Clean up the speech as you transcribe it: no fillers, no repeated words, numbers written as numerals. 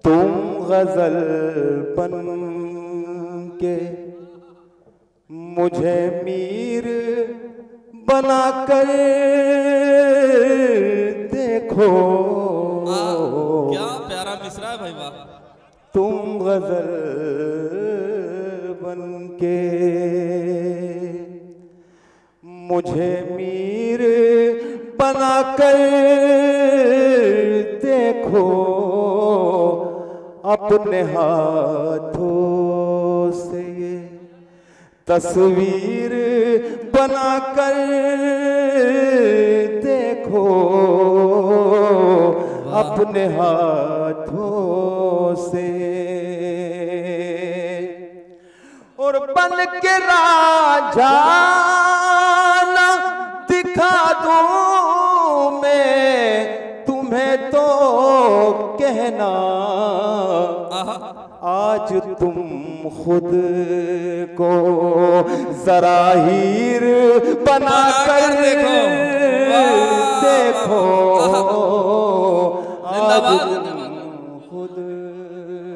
तुम गजल बन के मुझे मीर बना कर देखो। क्या प्यारा मिसरा है भाई, वाह। तुम गजल बन के मुझे मीर बना कर देखो। अपने हाथों से ये तस्वीर बना कर देखो। अपने हाथों से और बन के राजा ना दिखा दूं मैं तुम्हें तो कहना। आज तुम खुद को जरा हीर बना कर देखो।